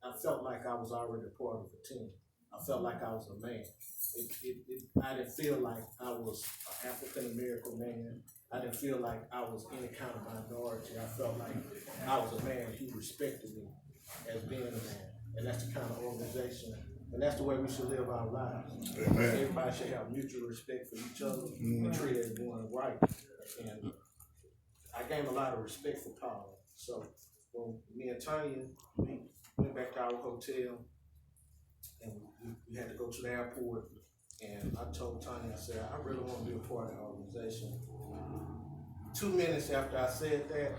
I felt like I was already a part of a team. I felt like I was a man. I didn't feel like I was an African American man. I didn't feel like I was any kind of minority. I felt like I was a man. He respected me as being a man. And that's the kind of organization, and that's the way we should live our lives. Amen. Everybody should have mutual respect for each other and treat everyone right. And I gained a lot of respect for Paul. So when me and Tanya, we went back to our hotel, and we had to go to the airport, and I told Tanya, I said, I really want to be a part of the organization. 2 minutes after I said that,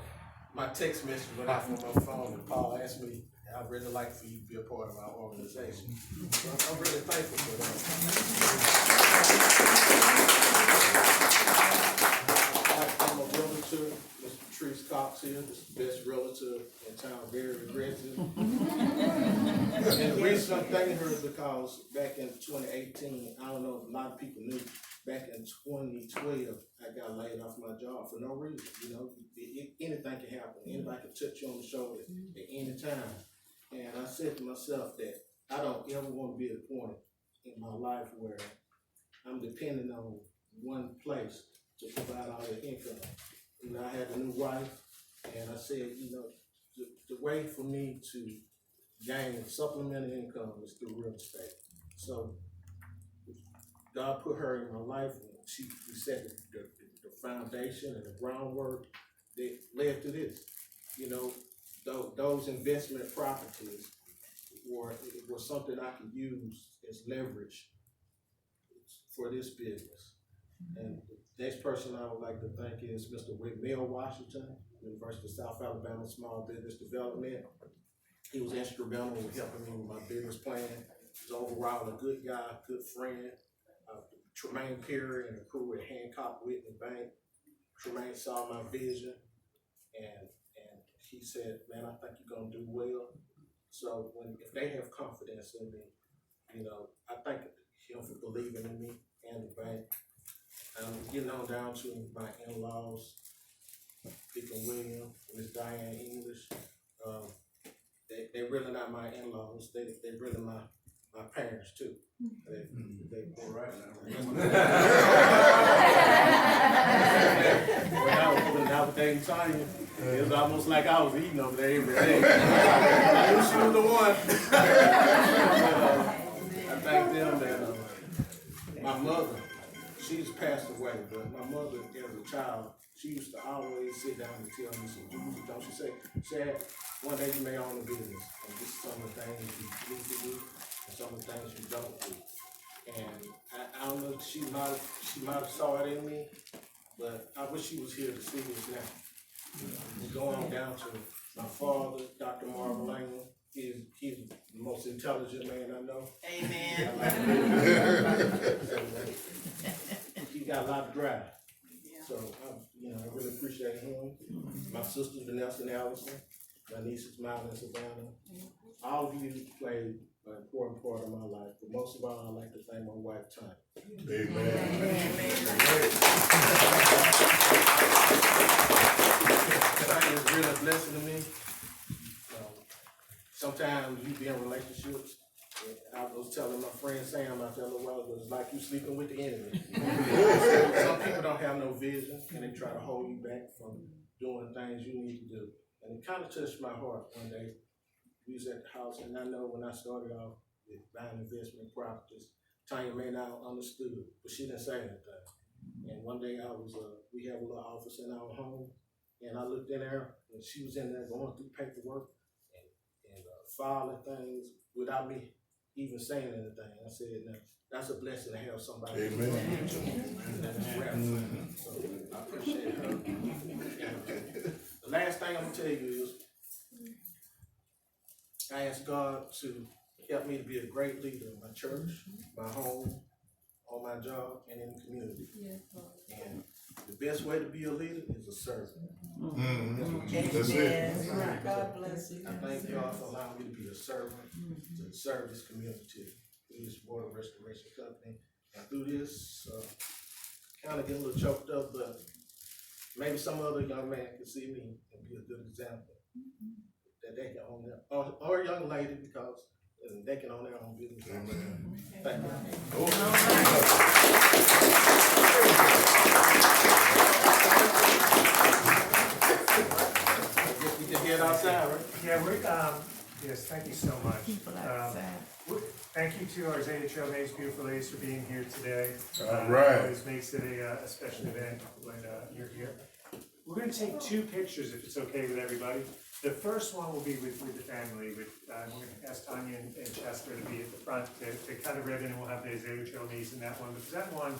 my text message went out from my phone, and Paul asked me, I'd really like for you to be a part of our organization. So I'm really thankful for that. I'm a realtor, Mr. Patrice Cox here, this is the best realtor in town, very aggressive. And the reason I'm thanking her is because back in 2018, I don't know if a lot of people knew, back in 2012, I got laid off my job for no reason. You know, anything can happen. Anybody can touch you on the shoulder at any time. And I said to myself that I don't ever want to be at a point in my life where I'm depending on one place to provide all the income. You know, I had a new wife, and I said, you know, the way for me to gain supplemental income is through real estate. So God put her in my life, and she set the foundation and the groundwork that led to this. You know, those investment properties were something I could use as leverage for this business. And the next person I would like to thank is Mr. Whitmell Washington, University of South Alabama Small Business Development. He was instrumental in helping me with my business plan. He's overall a good guy, good friend. Tremaine Perry and the crew at Hancock Whitney Bank. Tremaine saw my vision, and he said, man, I think you're gonna do well. So if they have confidence in me, you know, I thank him for believing in me and the bank. Getting on down to my in-laws, Deacon William, Miss Diane English. They really not my in-laws. They really my parents too. They're right now. When I was dating Tanya, it was almost like I was eating over there every day. I knew she was the one. I thank them that my mother, she's passed away, but my mother as a child, she used to always sit down and tell me some do's and don'ts. She said, Chad, one day you may own a business, and this is some of the things you need to do and some of the things you don't do. And I don't know if she might have saw it in me, but I wish she was here to see this now. And going on down to my father, Dr. Marvin Langland. He's the most intelligent man I know. Amen. He got a lot of drive. So I really appreciate him. My sister Vanessa Allison, my nieces Mile and Savannah. All of you played an important part of my life, but most of all, I'd like to thank my wife, Tanya. Tanya is really a blessing to me. Sometimes you be in relationships. I was telling my friend Sam out there a little while ago, it's like you sleeping with the enemy. Some people don't have no vision, and they try to hold you back from doing things you need to do. And it kind of touched my heart one day. We was at the house, and I know when I started off with buying investment properties, Tanya may not have understood, but she didn't say anything. And one day we have a little office in our home, and I looked in there, and she was in there going through paperwork and filing things without me even saying anything. I said, now, that's a blessing to have somebody. Amen. So I appreciate her. And the last thing I'm gonna tell you is, I ask God to help me to be a great leader in my church, my home, on my job, and in the community. And the best way to be a leader is a servant. That's it. God bless you. I thank God for allowing me to be a servant to serve this community through this Water Restoration Company. And through this, kind of get a little choked up, but maybe some other young man can see me and be a good example. that they can own their, or a young lady, because they can own their own business. Thank you. We can get outside, right? Yeah, yes, thank you so much. Thank you to our Zeta Trailblazers, beautiful ladies, for being here today. All right. It always makes it a special event when you're here. We're gonna take 2 pictures, if it's okay with everybody. The first one will be with the family, we're gonna ask Tanya and Chester to be at the front to cut a ribbon, and we'll have the Zeta Trailblazers in that one, because that one,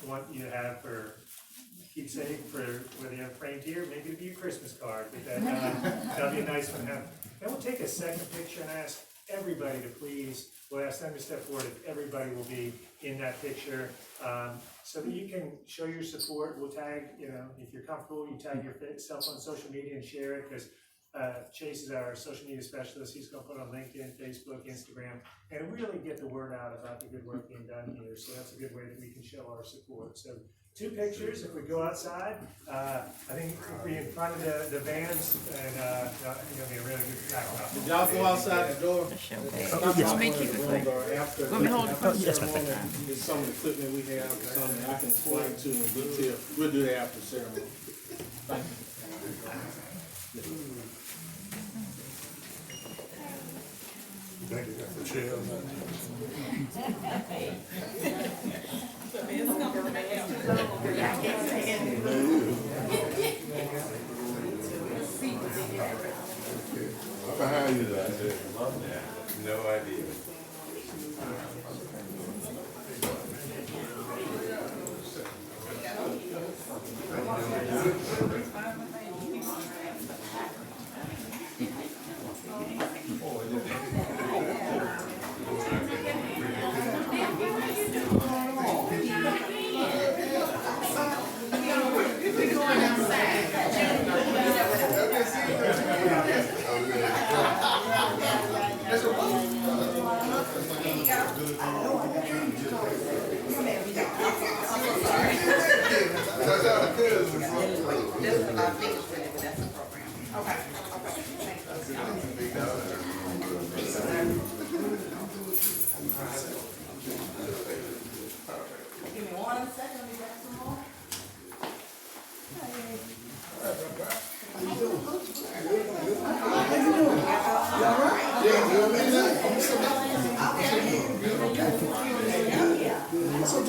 I want you to have for keepsake, for whether you have framed here, maybe it'll be a Christmas card, but that'll be a nice one to have. Then we'll take a second picture and ask everybody to please, we'll ask them to step forward if everybody will be in that picture, so that you can show your support. We'll tag, if you're comfortable, you tag yourself on social media and share it, because Chase is our social media specialist. He's gonna put it on LinkedIn, Facebook, Instagram, and really get the word out about the good work being done here. So that's a good way that we can show our support. So 2 pictures. If we go outside, I think we'll be in front of the vans, and I think it'll be a really good backdrop. Did y'all go outside the door? Yes, me keep it quick. After, Want me to hold it? after ceremony, there's some equipment we have, something I can explain to in detail. We'll do that after ceremony. Thank you. Thank you, Dr. Chair. I'm behind you, I said. No idea.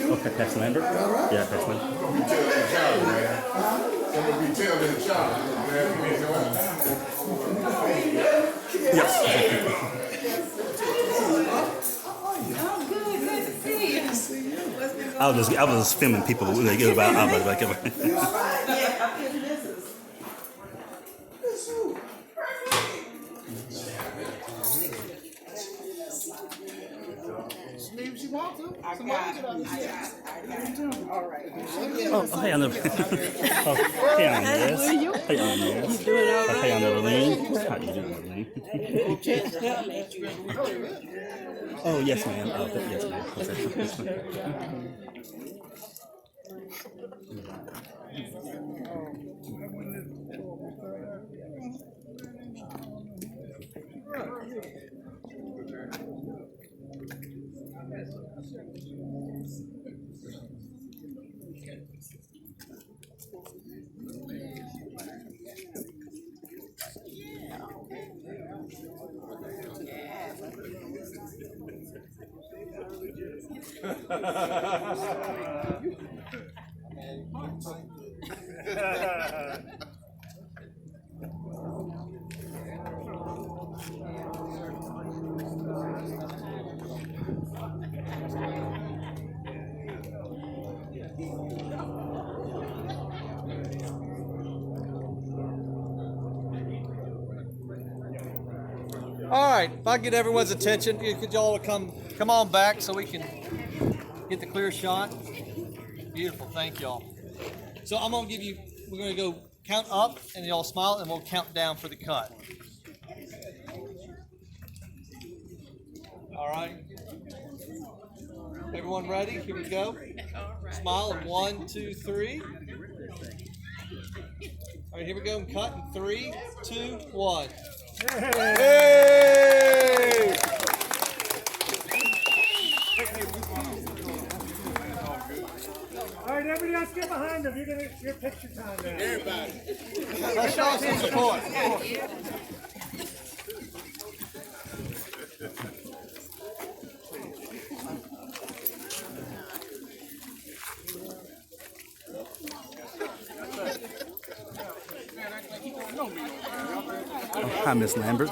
Okay, Pastor Lambert? Yeah, Pastor Lambert. You tell that child, man. I'm gonna be telling that child, I was just filming people when they get about. Oh, hey, I know. Hey, I know. Hey, I know. Hey, I know, Lorraine. How you doing, Lorraine? Oh, yes, ma'am. Yes, ma'am. Yes, ma'am. All right, if I get everyone's attention, could y'all come on back so we can get the clear shot? Beautiful, thank y'all. So I'm gonna we're gonna go count up and y'all smile and we'll count down for the cut. All right. Everyone ready? Here we go. Smile in 1, 2, 3. All right, here we go and cut in 3, 2, 1. Hey! All right, everybody else get behind them. You're gonna your picture time now. Let's show some support. Hi, Miss Lambert.